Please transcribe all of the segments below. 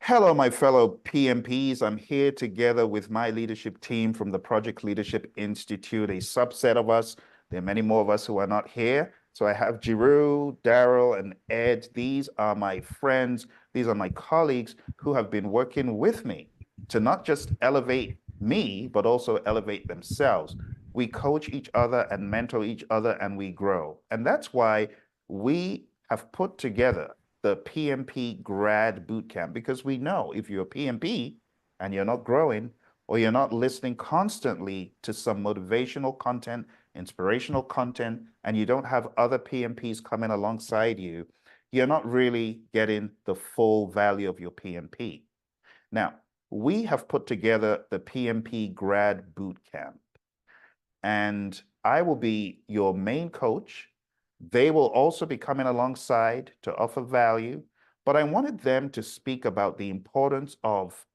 Hello, my fellow PMPs. I'm here together with my leadership team from the Project Leadership Institute, a subset of us. There are many more of us who are not here. So I have Jiru, Daryl, and Ed. These are my friends. These are my colleagues who have been working with me to not just elevate me, but also elevate themselves. We coach each other and mentor each other, and we grow. And that's why we have put together the PMP Grad Boot Camp, because we know if you're a PMP and you're not growing, or you're not listening constantly to some motivational content, inspirational content, and you don't have other PMPs coming alongside you, you're not really getting the full value of your PMP. Now, we have put together the PMP Grad Boot Camp, and I will be your main coach. They will also be coming alongside to offer value, but I wanted them to speak about the importance of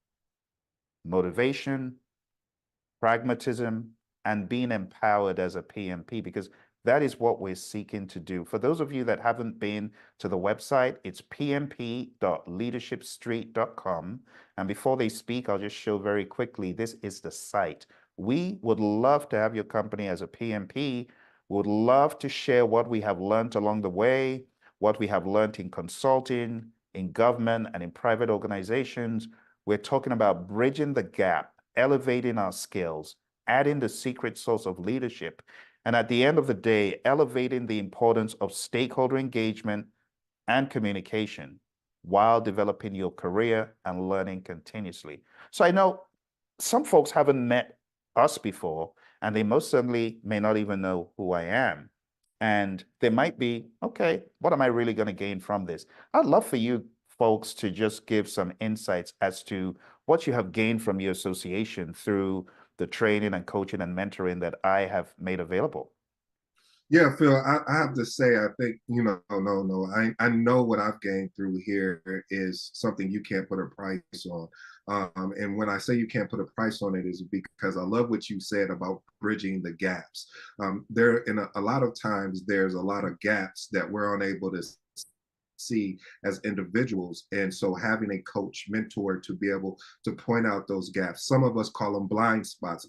motivation, pragmatism, and being empowered as a PMP, because that is what we're seeking to do. For those of you that haven't been to the website, it's pmp.leadershipstreet.com. And before they speak, I'll just show very quickly, this is the site. We would love to have your company as a PMP. Would love to share what we have learned along the way, what we have learned in consulting, in government, and in private organizations. We're talking about bridging the gap, elevating our skills, adding the secret sauce of leadership, and at the end of the day, elevating the importance of stakeholder engagement and communication while developing your career and learning continuously. So I know some folks haven't met us before, and they most certainly may not even know who I am. And they might be, okay, what am I really going to gain from this? I'd love for you folks to just give some insights as to what you have gained from your association through the training and coaching and mentoring that I have made available. Yeah, Phil, I have to say, I think, no. I know what I've gained through here is something you can't put a price on. And when I say you can't put a price on it is because I love what you said about bridging the gaps. There, in a lot of times, there's a lot of gaps that we're unable to see as individuals. And so having a coach mentor to be able to point out those gaps, some of us call them blind spots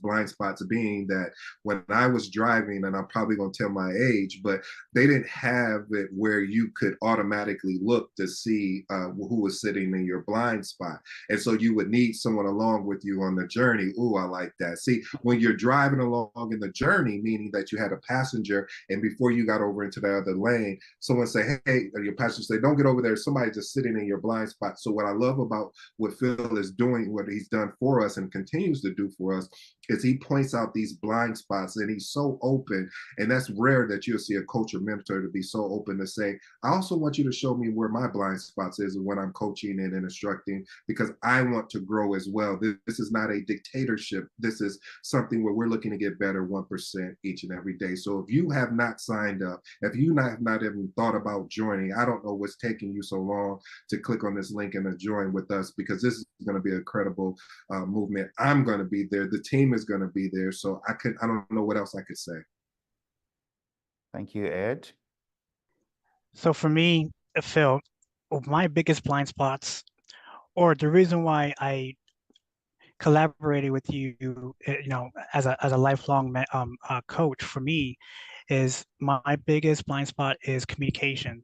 being that when I was driving, and I'm probably going to tell my age, but they didn't have it where you could automatically look to see who was sitting in your blind spot. And so you would need someone along with you on the journey. Ooh, I like that. See, when you're driving along in the journey, meaning that you had a passenger, and before you got over into the other lane, someone say, hey, your passenger say, don't get over there. Somebody just sitting in your blind spot. So what I love about what Phil is doing, what he's done for us and continues to do for us, is he points out these blind spots, and he's so open. And that's rare that you'll see a coach or mentor to be so open to say, I also want you to show me where my blind spots is when I'm coaching and instructing, because I want to grow as well. This is not a dictatorship. This is something where we're looking to get better 1% each and every day. So if you have not signed up, if you have not even thought about joining, I don't know what's taking you so long to click on this link and to join with us, because this is going to be a credible movement. I'm going to be there. The team is going to be there. So I don't know what else I could say. Thank you, Ed. So for me, Phil, my biggest blind spots, or the reason why I collaborated with you, as a lifelong coach for me, is my biggest blind spot is communication.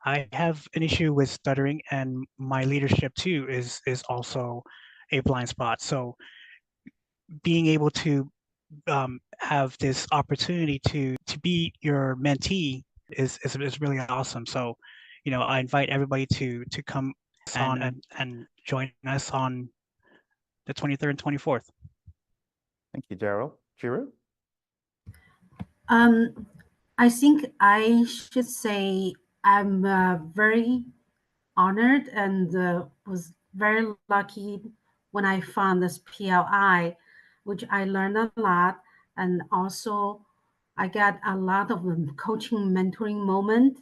I have an issue with stuttering, and my leadership too is also a blind spot. So being able to have this opportunity to be your mentee is really awesome. So, I invite everybody to come and join us on the 23rd and 24th. Thank you, Daryl. Jiru? I think I should say I'm very honored and was very lucky when I found this PLI, which I learned a lot. And also, I got a lot of coaching, mentoring moment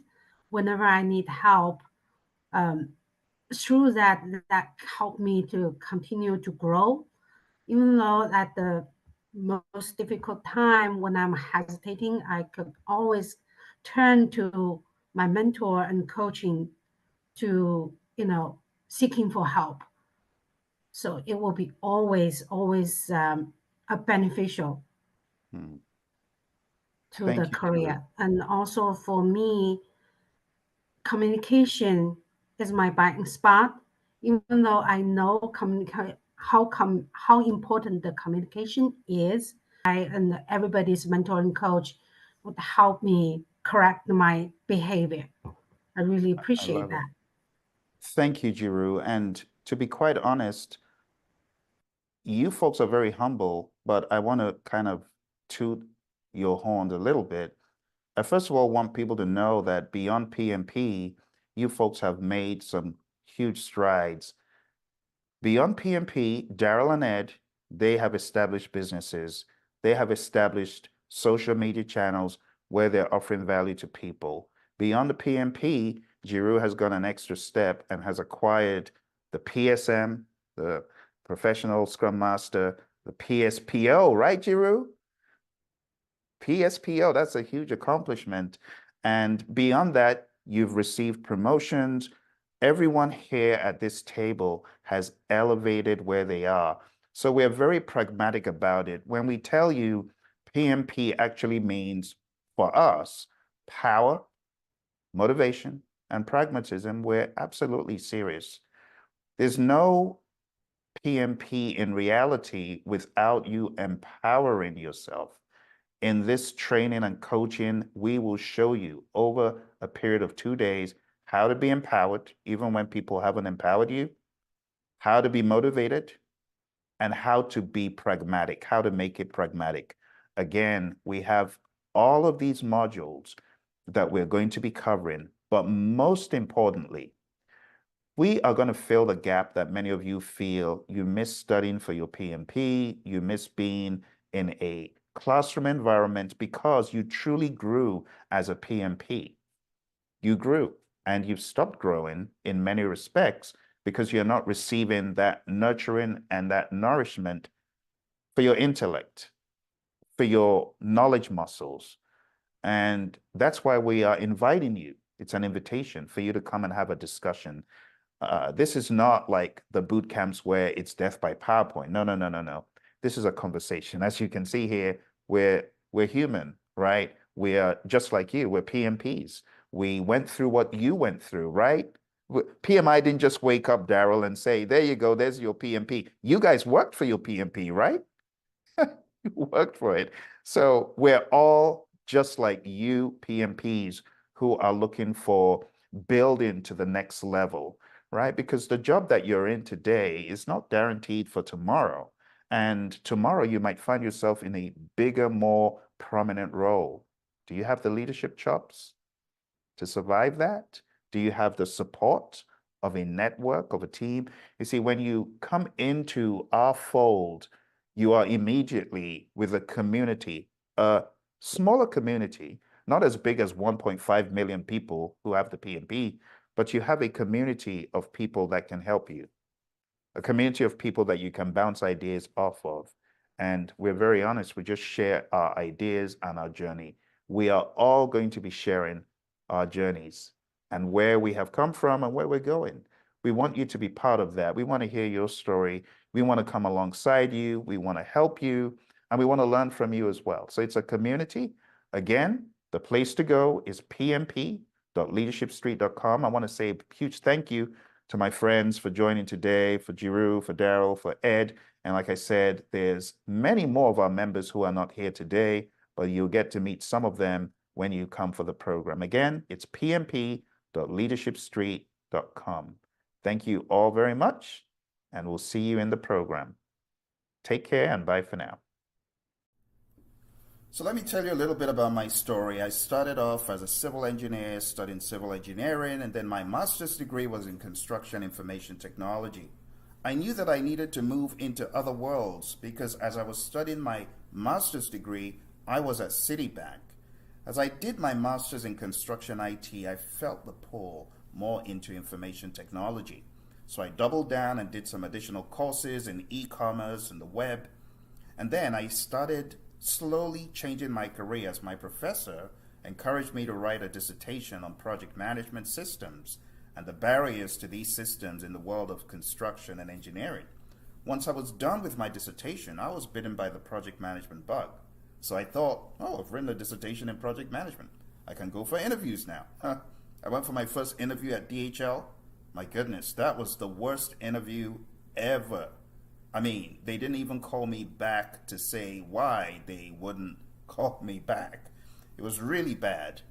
whenever I need help. Um, Through that helped me to continue to grow, even though at the most difficult time when I'm hesitating, I could always turn to my mentor and coaching to, seeking for help. So it will be always a beneficial to Thank the you, career. Jiru. And also for me, communication is my blind spot. Even though I know how important the communication is, I and everybody's mentoring coach would help me correct my behavior. I really I appreciate love it. that. Thank you, Jiru. And to be quite honest, you folks are very humble, but I want to kind of toot your horn a little bit. I first of all want people to know that beyond PMP, you folks have made some huge strides. Beyond PMP, Daryl and Ed, they have established businesses. They have established social media channels where they're offering value to people. Beyond the PMP, Jiru has gone an extra step and has acquired the PSM, the Professional Scrum Master, the PSPO, right, Jiru? PSPO, that's a huge accomplishment. And beyond that, you've received promotions. Everyone here at this table has elevated where they are. So we're very pragmatic about it. When we tell you PMP actually means for us power, motivation, and pragmatism, we're absolutely serious. There's no PMP in reality without you empowering yourself. In this training and coaching, we will show you over a period of 2 days how to be empowered, even when people haven't empowered you, how to be motivated, and how to be pragmatic, how to make it pragmatic. Again, we have all of these modules that we're going to be covering, but most importantly, we are going to fill the gap that many of you feel you miss studying for your PMP, you miss being in a classroom environment because you truly grew as a PMP. You grew and you've stopped growing in many respects because you're not receiving that nurturing and that nourishment for your intellect, for your knowledge muscles. And that's why we are inviting you. It's an invitation for you to come and have a discussion. This is not like the boot camps where it's death by PowerPoint. No, no, no, no, no. This is a conversation. As you can see here, we're human, right? We are just like you. We're PMPs. We went through what you went through, right? PMI didn't just wake up, Daryl, and say, there you go, there's your PMP. You guys worked for your PMP, right? You worked for it. So we're all just like you PMPs who are looking for building to the next level, right? Because the job that you're in today is not guaranteed for tomorrow. And tomorrow you might find yourself in a bigger, more prominent role. Do you have the leadership chops to survive that? Do you have the support of a network, of a team? You see, when you come into our fold, you are immediately with a community, a smaller community, not as big as 1.5 million people who have the PMP, but you have a community of people that can help you, a community of people that you can bounce ideas off of. And we're very honest, we just share our ideas and our journey. We are all going to be sharing our journeys and where we have come from and where we're going. We want you to be part of that. We want to hear your story. We want to come alongside you. We want to help you, and we want to learn from you as well. So it's a community. Again, the place to go is pmp.leadershipstreet.com. I want to say a huge thank you to my friends for joining today, for Jiru, for Daryl, for Ed. And like I said, there's many more of our members who are not here today, but you'll get to meet some of them when you come for the program. Again, it's pmp.leadershipstreet.com. Thank you all very much, and we'll see you in the program. Take care and bye for now. So let me tell you a little bit about my story. I started off as a civil engineer, studying civil engineering, and then my master's degree was in construction information technology. I knew that I needed to move into other worlds because as I was studying my master's degree, I was at Citibank. As I did my master's in construction IT, I felt the pull more into information technology. So I doubled down and did some additional courses in e-commerce and the web. And then I started slowly changing my career as my professor encouraged me to write a dissertation on project management systems and the barriers to these systems in the world of construction and engineering. once I was done with my dissertation, I was bitten by the project management bug. So I thought, oh, I've written a dissertation in project management. I can go for interviews now. I went for my first interview at DHL. My goodness, that was the worst interview ever. I mean, they didn't even call me back to say why they wouldn't call me back. It was really bad.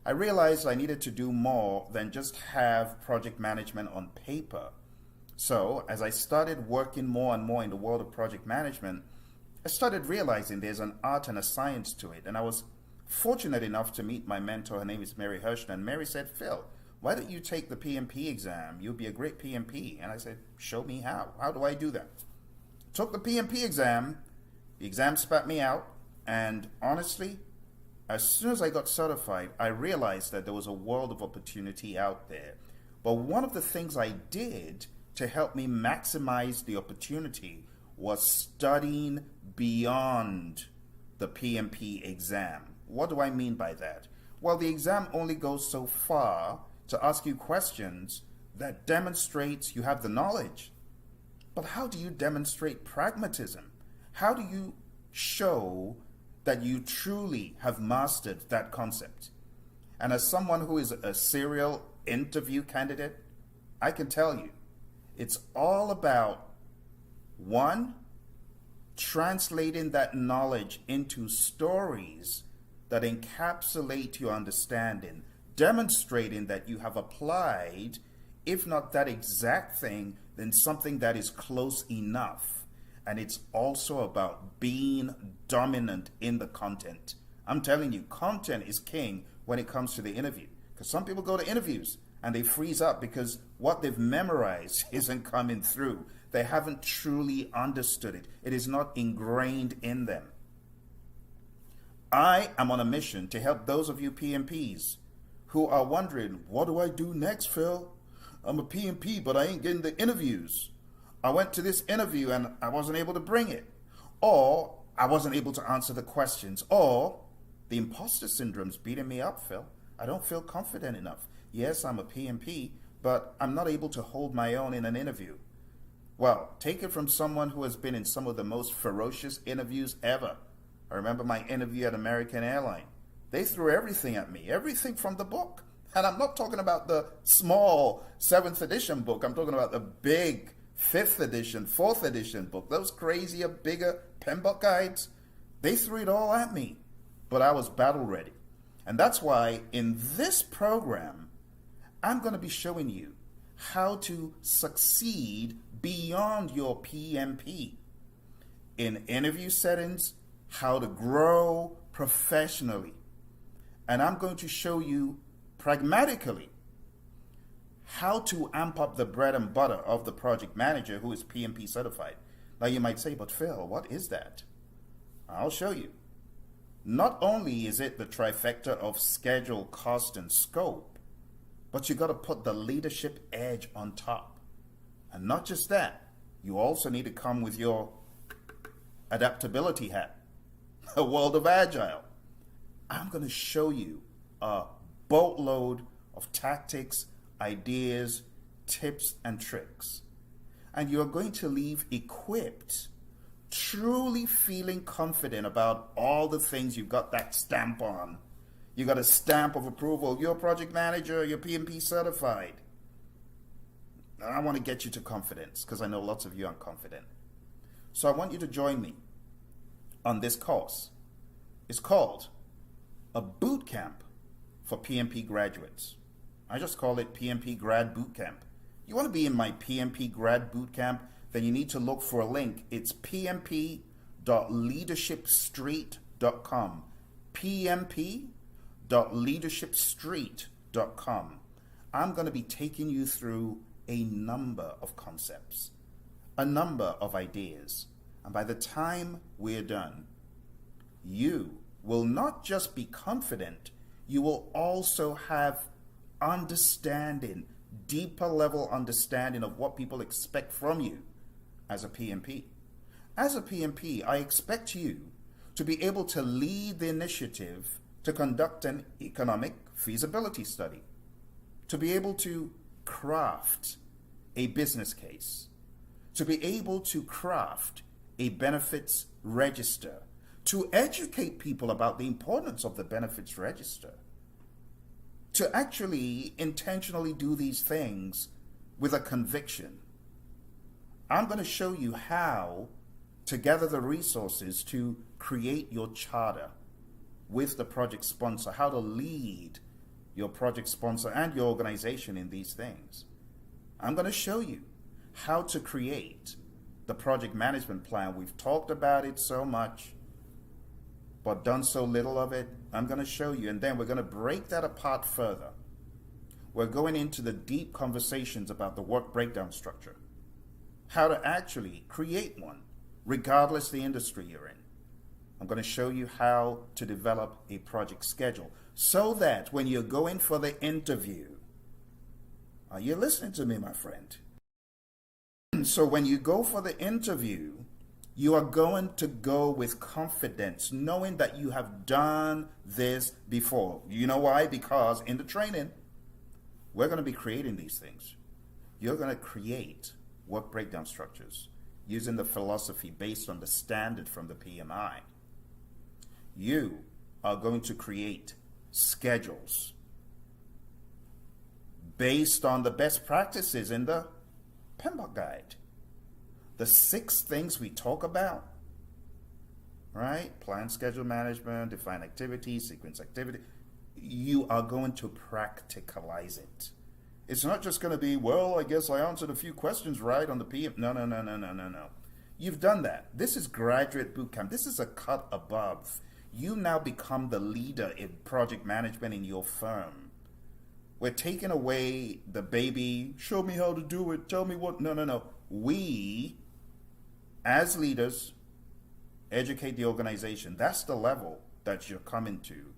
I realized I needed to do more than just have project management on paper. So as I started working more and more in the world of project management, I started realizing there's an art and a science to it. And I was fortunate enough to meet my mentor. Her name is Mary Hirschner. And Mary said, Phil, why don't you take the PMP exam? You'll be a great PMP. And I said, show me how. How do I do that? Took the PMP exam. The exam spat me out. And honestly, as soon as I got certified, I realized that there was a world of opportunity out there. But one of the things I did to help me maximize the opportunity was studying beyond the PMP exam. What do I mean by that? Well, the exam only goes so far to ask you questions that demonstrates you have the knowledge. But how do you demonstrate pragmatism? How do you show that you truly have mastered that concept? And as someone who is a serial interview candidate, I can tell you, it's all about, one, translating that knowledge into stories that encapsulate your understanding, demonstrating that you have applied, if not that exact thing, then something that is close enough. And it's also about being dominant in the content. I'm telling you, content is king when it comes to the interview. Because some people go to interviews and they freeze up because what they've memorized isn't coming through. They haven't truly understood it. It is not ingrained in them. I am on a mission to help those of you PMPs who are wondering, what do I do next, Phil? I'm a PMP, but I ain't getting the interviews. I went to this interview and I wasn't able to bring it. Or I wasn't able to answer the questions. Or the imposter syndrome's beating me up, Phil. I don't feel confident enough. Yes, I'm a PMP, but I'm not able to hold my own in an interview. Well, take it from someone who has been in some of the most ferocious interviews ever. I remember my interview at American Airlines. They threw everything at me, everything from the book. And I'm not talking about the small 7th edition book. I'm talking about the big 5th edition, 4th edition book. Those crazier, bigger PMBOK guides. They threw it all at me, but I was battle ready. And that's why in this program, I'm going to be showing you how to succeed beyond your PMP. In interview settings, how to grow professionally. And I'm going to show you pragmatically how to amp up the bread and butter of the project manager who is PMP certified. Now you might say, but Phil, what is that? I'll show you. Not only is it the trifecta of schedule, cost, and scope, but you got to put the leadership edge on top. And not just that, you also need to come with your adaptability hat, a world of Agile. I'm going to show you a boatload of tactics, ideas, tips, and tricks. And you're going to leave equipped, truly feeling confident about all the things you've got that stamp on. You got a stamp of approval. You're a project manager, you're PMP certified. I want to get you to confidence because I know lots of you aren't confident. So I want you to join me on this course. It's called a boot camp for PMP graduates. I just call it PMP Grad Boot Camp. You want to be in my PMP Grad Boot Camp, then you need to look for a link. It's pmp.leadershipstreet.com. pmp.leadershipstreet.com. I'm going to be taking you through a number of concepts, a number of ideas. And by the time we're done, you will not just be confident, you will also have understanding, deeper level understanding of what people expect from you as a PMP. As a PMP, I expect you to be able to lead the initiative to conduct an economic feasibility study, to be able to craft a business case, to be able to craft a benefits register, to educate people about the importance of the benefits register, to actually intentionally do these things with a conviction. I'm going to show you how to gather the resources to create your charter with the project sponsor, how to lead your project sponsor and your organization in these things. I'm going to show you how to create the project management plan. We've talked about it so much, but done so little of it. I'm going to show you, and then we're going to break that apart further. We're going into the deep conversations about the work breakdown structure, how to actually create one, regardless the industry you're in. I'm going to show you how to develop a project schedule so that when you're going for the interview, are you listening to me, my friend? So when you go for the interview, you are going to go with confidence, knowing that you have done this before. You know why? Because in the training, we're going to be creating these things. You're going to create work breakdown structures using the philosophy based on the standard from the PMI. You are going to create schedules based on the best practices in the PMBOK guide. The 6 things we talk about, right? Plan, schedule management, define activity, sequence activity. You are going to practicalize it. It's not just going to be, well, I guess I answered a few questions right on the PM. No. You've done that. This is graduate boot camp. This is a cut above. You now become the leader in project management in your firm. We're taking away the baby, show me how to do it, tell me what. No. We, as leaders, educate the organization. That's the level that you're coming to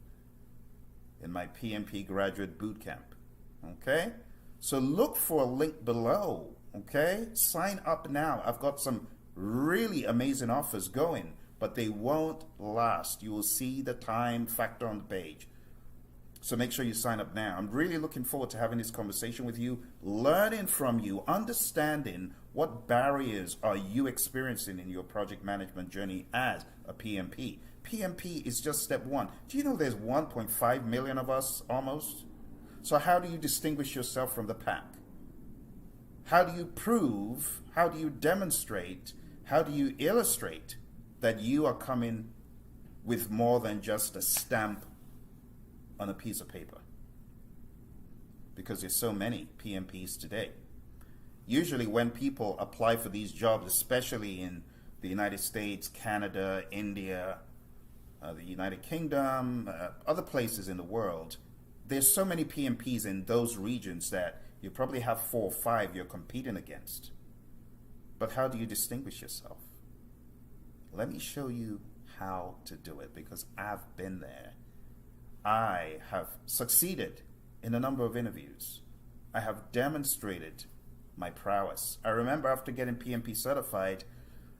in my PMP Graduate Boot Camp. Okay? So look for a link below. Okay? Sign up now. I've got some really amazing offers going, but they won't last. You will see the time factor on the page. So make sure you sign up now. I'm really looking forward to having this conversation with you, learning from you, understanding what barriers are you experiencing in your project management journey as a PMP. PMP is just step 1. Do you know there's 1.5 million of us almost? So how do you distinguish yourself from the pack? How do you prove, how do you demonstrate, how do you illustrate that you are coming with more than just a stamp on a piece of paper? Because there's so many PMPs today. Usually when people apply for these jobs, especially in the United States, Canada, India, the United Kingdom, other places in the world, there's so many PMPs in those regions that you probably have 4 or 5 you're competing against. But how do you distinguish yourself? Let me show you how to do it, because I've been there. I have succeeded in a number of interviews. I have demonstrated my prowess. I remember after getting PMP certified,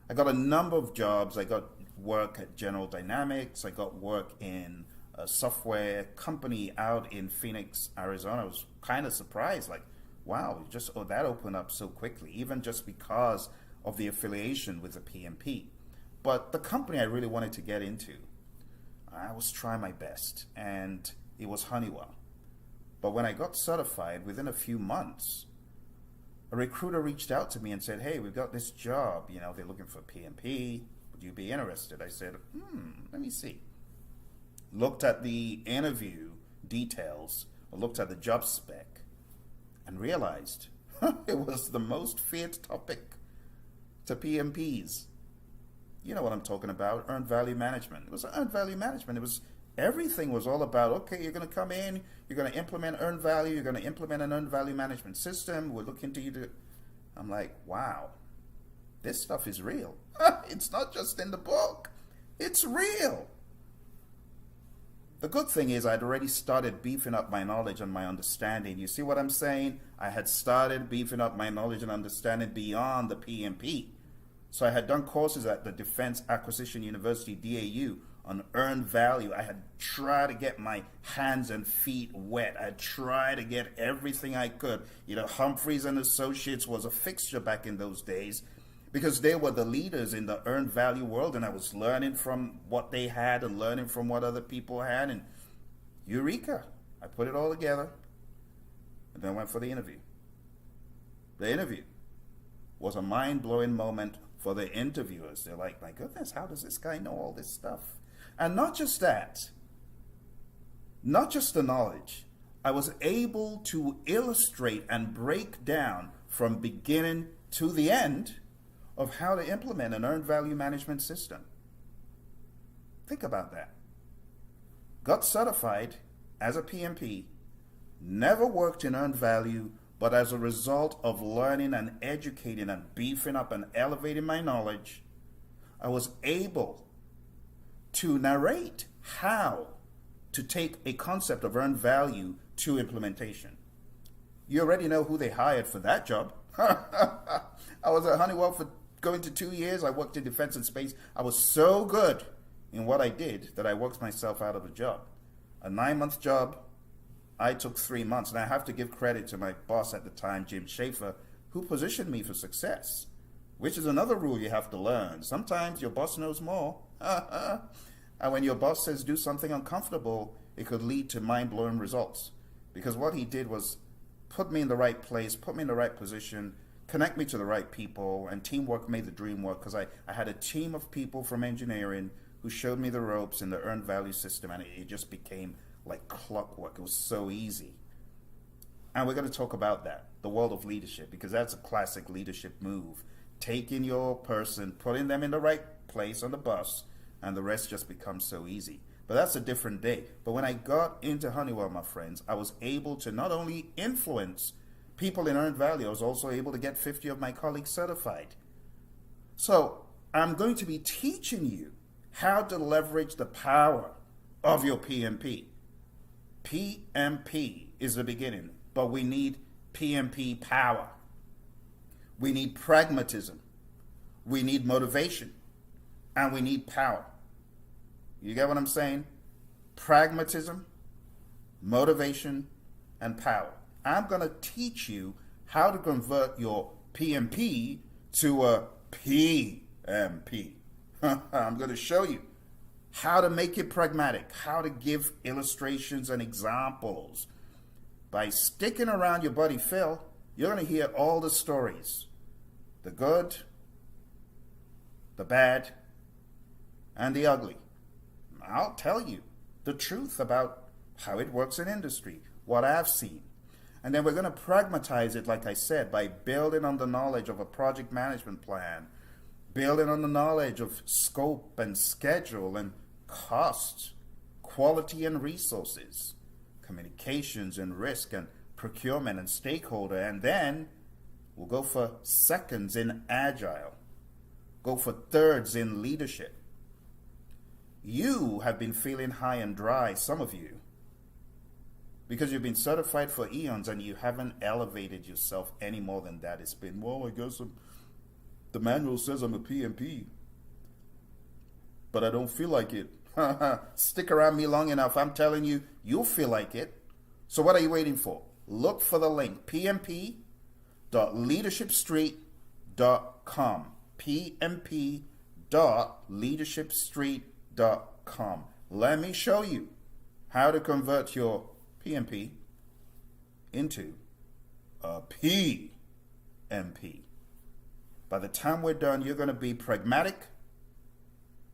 I got a number of jobs. I got work at General Dynamics. I got work in a software company out in Phoenix, Arizona. I was kind of surprised, like, wow, that opened up so quickly, even just because of the affiliation with the PMP. But the company I really wanted to get into, I was trying my best, and it was Honeywell. But when I got certified, within a few months, a recruiter reached out to me and said, hey, we've got this job, they're looking for PMP. Would you be interested? I said, let me see. Looked at the interview details, or looked at the job spec, and realized it was the most feared topic to PMPs. You know what I'm talking about, earned value management. It was earned value management. Everything was all about, okay, you're going to come in, you're going to implement earned value, you're going to implement an earned value management system, we're looking to you to, I'm like, wow, this stuff is real. It's not just in the book, it's real. The good thing is I'd already started beefing up my knowledge and my understanding. You see what I'm saying? I had started beefing up my knowledge and understanding beyond the PMP. So I had done courses at the Defense Acquisition University, DAU, on earned value. I had tried to get my hands and feet wet. I had tried to get everything I could. Humphreys and Associates was a fixture back in those days. because they were the leaders in the earned value world, and I was learning from what they had and learning from what other people had, and eureka, I put it all together, and then went for the interview. The interview was a mind-blowing moment for the interviewers. They're like, my goodness, how does this guy know all this stuff? And not just that, not just the knowledge, I was able to illustrate and break down from beginning to the end of how to implement an earned value management system. Think about that. Got certified as a PMP, never worked in earned value, but as a result of learning and educating and beefing up and elevating my knowledge, I was able to narrate how to take a concept of earned value to implementation. You already know who they hired for that job. I was at Honeywell for going to 2 years. I worked in defense and space. I was so good in what I did that I worked myself out of a job. A 9-month job, I took 3 months. And I have to give credit to my boss at the time, Jim Schaefer, who positioned me for success, which is another rule you have to learn. Sometimes your boss knows more. And when your boss says do something uncomfortable, it could lead to mind-blowing results. Because what he did was put me in the right place, put me in the right position, connect me to the right people, and teamwork made the dream work, because I had a team of people from engineering who showed me the ropes in the earned value system, and it just became like clockwork. It was so easy. And we're going to talk about that, the world of leadership, because that's a classic leadership move. Taking your person, putting them in the right place on the bus, and the rest just becomes so easy. But that's a different day. But when I got into Honeywell, my friends, I was able to not only influence people in earned value, I was also able to get 50 of my colleagues certified. So I'm going to be teaching you how to leverage the power of your PMP. PMP is the beginning, but we need PMP power. We need pragmatism. We need motivation. And we need power. You get what I'm saying? Pragmatism, motivation, and power. I'm going to teach you how to convert your PMP to a PMP. I'm going to show you how to make it pragmatic, how to give illustrations and examples. By sticking around your buddy Phil, you're going to hear all the stories. The good, the bad, and the ugly. I'll tell you the truth about how it works in industry, what I've seen. And then we're going to pragmatize it, like I said, by building on the knowledge of a project management plan, building on the knowledge of scope and schedule and cost, quality and resources, communications and risk and procurement and stakeholder. And then we'll go for seconds in Agile, go for thirds in leadership. You have been feeling high and dry, some of you, because you've been certified for eons and you haven't elevated yourself any more than that. It's been, well, I guess the manual says I'm a PMP, but I don't feel like it. Stick around me long enough, I'm telling you, you'll feel like it. So what are you waiting for? Look for the link, pmp.leadershipstreet.com, pmp.leadershipstreet.com. Let me show you how to convert your PMP into a PMP. By the time we're done, you're going to be pragmatic.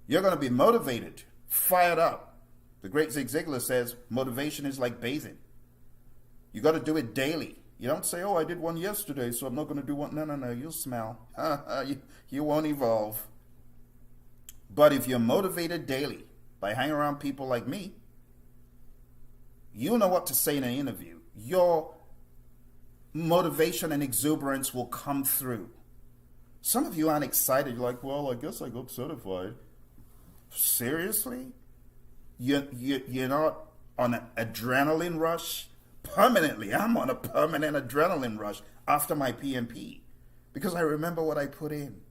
You're going to be motivated, fired up. The great Zig Ziglar says motivation is like bathing. You got to do it daily. You don't say, oh, I did one yesterday, so I'm not going to do one. No, you'll smell. You won't evolve. But if you're motivated daily by hanging around people like me, you know what to say in an interview. Your motivation and exuberance will come through. Some of you aren't excited. You're like, well, I guess I got certified. Seriously? You're not on an adrenaline rush? Permanently, I'm on a permanent adrenaline rush after my PMP because I remember what I put in.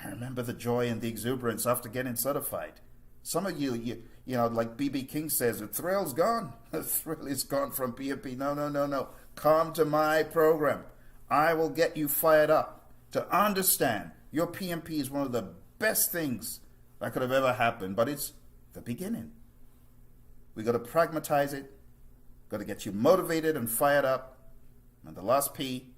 I remember the joy and the exuberance after getting certified. Some of you know, like B.B. King says, the thrill's gone. The thrill is gone from PMP. No. Come to my program. I will get you fired up to understand Your PMP is one of the best things that could have ever happened, but it's the beginning. We got to pragmatize it, got to get you motivated and fired up. And the last P,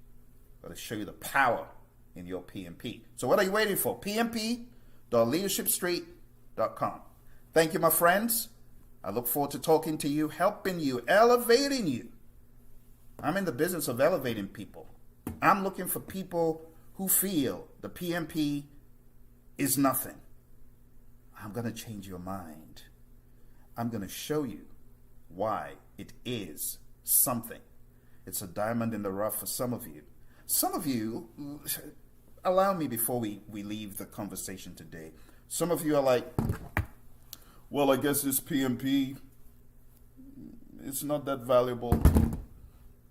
got to show you the power in your PMP. So what are you waiting for? PMP.leadershipstreet.com. Thank you, my friends. I look forward to talking to you, helping you, elevating you. I'm in the business of elevating people. I'm looking for people who feel the PMP is nothing. I'm going to change your mind. I'm going to show you why it is something. It's a diamond in the rough for some of you. Some of you, allow me before we leave the conversation today. Some of you are like, well, I guess this PMP, it's not that valuable.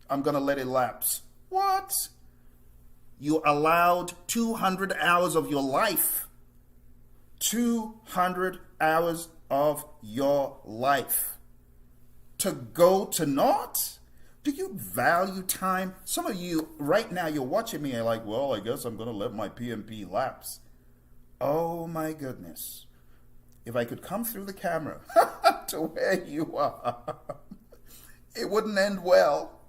I'm going to let it lapse. What? You allowed 200 hours of your life. 200 hours of your life to go to naught? Do you value time? Some of you right now, you're watching me and like, well, I guess I'm going to let my PMP lapse. Oh my goodness. If I could come through the camera to where you are, it wouldn't end well.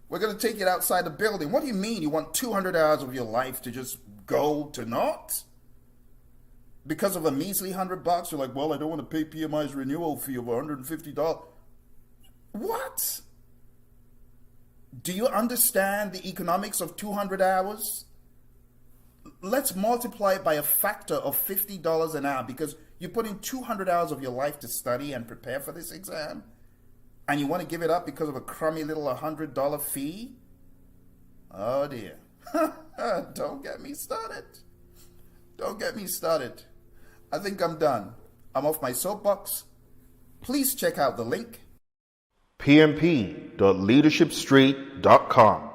We're going to take it outside the building. What do you mean you want 200 hours of your life to just go to naught? Because of a measly $100, you're like, well, I don't want to pay PMI's renewal fee of $150. What? Do you understand the economics of 200 hours? Let's multiply it by a factor of $50 an hour, because you put in 200 hours of your life to study and prepare for this exam, and you want to give it up because of a crummy little $100 fee? Oh dear. Don't get me started. Don't get me started. I think I'm done. I'm off my soapbox. Please check out the link. PMP.leadershipstreet.com.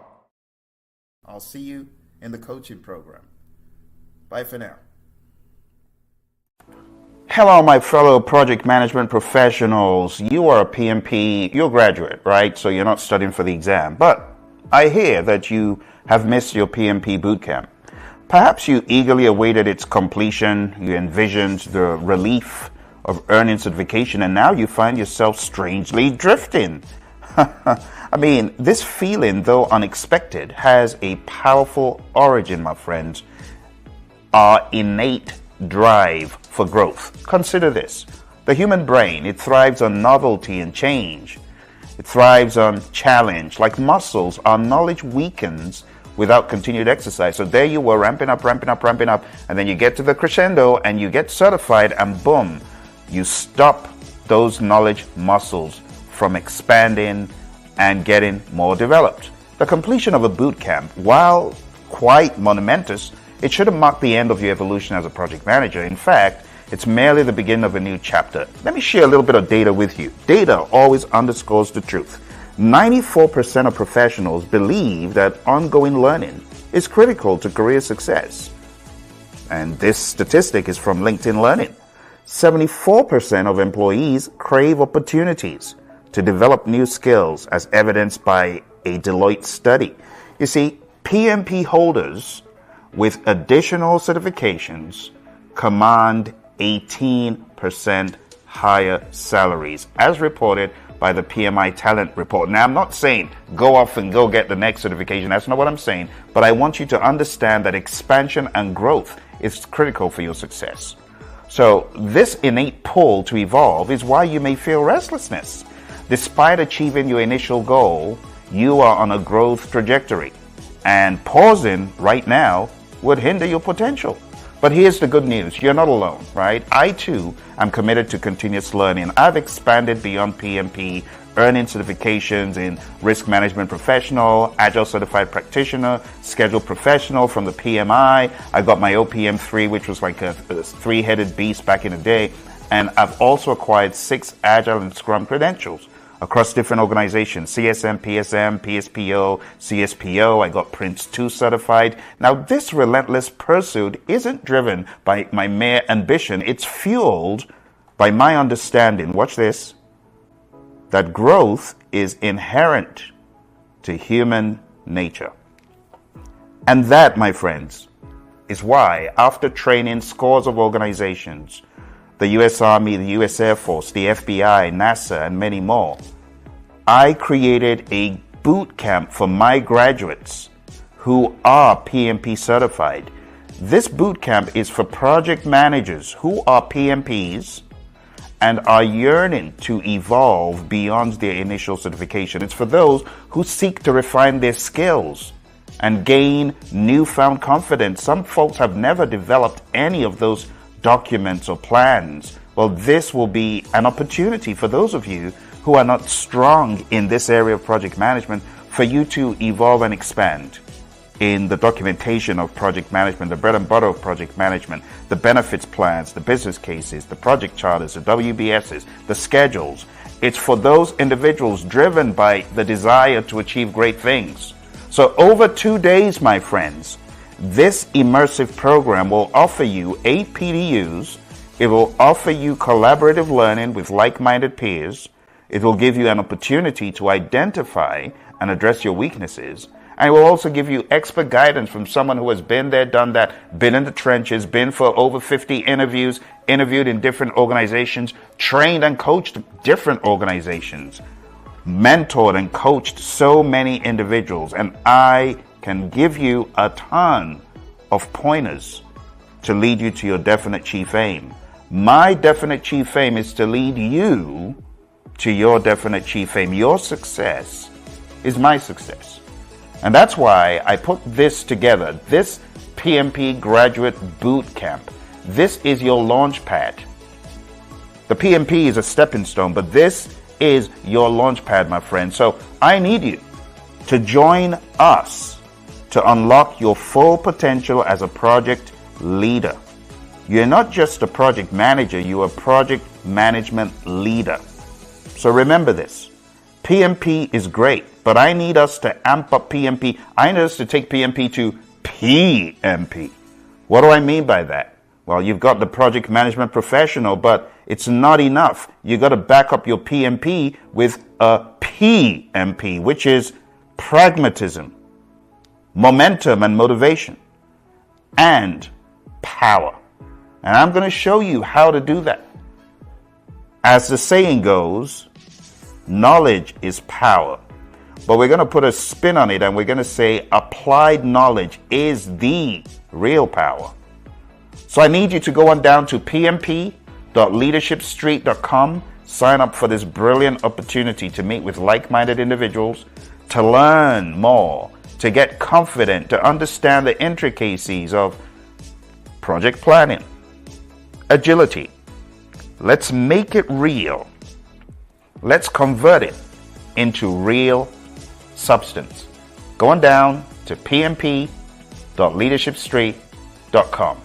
I'll see you in the coaching program. Bye for now. Hello, my fellow project management professionals. You are a PMP, you're a graduate, right? So you're not studying for the exam. But I hear that you have missed your PMP boot camp. Perhaps you eagerly awaited its completion, you envisioned the relief of earning certification, and now you find yourself strangely drifting. I mean, this feeling, though unexpected, has a powerful origin, my friends. Our innate drive for growth. Consider this. The human brain, it thrives on novelty and change. It thrives on challenge. Like muscles, our knowledge weakens without continued exercise. So there you were, ramping up, and then you get to the crescendo and you get certified, and boom, you stop those knowledge muscles from expanding and getting more developed. The completion of a boot camp, while quite monumentous, it shouldn't mark the end of your evolution as a project manager. In fact, it's merely the beginning of a new chapter. Let me share a little bit of data with you. Data always underscores the truth. 94% of professionals believe that ongoing learning is critical to career success. And this statistic is from LinkedIn Learning. 74% of employees crave opportunities to develop new skills, as evidenced by a Deloitte study. You see, PMP holders with additional certifications command 18% higher salaries, as reported by the PMI Talent Report. Now, I'm not saying go off and go get the next certification. That's not what I'm saying. But I want you to understand that expansion and growth is critical for your success. So this innate pull to evolve is why you may feel restlessness. Despite achieving your initial goal, you are on a growth trajectory, and pausing right now would hinder your potential. But here's the good news. You're not alone, right? I too am committed to continuous learning. I've expanded beyond PMP, earning certifications in risk management professional, Agile certified practitioner, scheduled professional from the PMI. I got my OPM 3, which was like a three-headed beast back in the day. And I've also acquired 6 Agile and Scrum credentials across different organizations: CSM, PSM, PSPO, CSPO. I got Prince 2 certified. Now, this relentless pursuit isn't driven by my mere ambition. It's fueled by my understanding, watch this, that growth is inherent to human nature. And that, my friends, is why, after training scores of organizations, the US Army, the US Air Force, the FBI, NASA, and many more, I created a boot camp for my graduates who are PMP certified. This boot camp is for project managers who are PMPs and are yearning to evolve beyond their initial certification. It's for those who seek to refine their skills and gain newfound confidence. Some folks have never developed any of those documents or plans. Well, this will be an opportunity for those of you who are not strong in this area of project management for you to evolve and expand in the documentation of project management, the bread and butter of project management, the benefits plans, the business cases, the project charters, the WBSs, the schedules. It's for those individuals driven by the desire to achieve great things. So over 2 days, my friends, this immersive program will offer you 8 PDUs. It will offer you collaborative learning with like-minded peers. It will give you an opportunity to identify and address your weaknesses. And it will also give you expert guidance from someone who has been there, done that, been in the trenches, been for over 50 interviews, interviewed in different organizations, trained and coached different organizations, mentored and coached so many individuals. And I can give you a ton of pointers to lead you to your definite chief aim. My definite chief aim is to lead you to your definite chief aim. Your success is my success. And that's why I put this together, this PMP Graduate Boot Camp. This is your launch pad. The PMP is a stepping stone, but this is your launch pad, my friend. So I need you to join us to unlock your full potential as a project leader. You're not just a project manager, you're a project management leader. So remember this. PMP is great, but I need us to amp up PMP. I need us to take PMP to PMP. What do I mean by that? Well, you've got the project management professional, but it's not enough. You've got to back up your PMP with a PMP, which is pragmatism, momentum and motivation, and power. And I'm going to show you how to do that. As the saying goes, knowledge is power. But we're going to put a spin on it and we're going to say applied knowledge is the real power. So I need you to go on down to pmp.leadershipstreet.com, sign up for this brilliant opportunity to meet with like-minded individuals, to learn more, to get confident, to understand the intricacies of project planning, agility. Let's make it real. Let's convert it into real substance. Go on down to pmp.leadershipstreet.com.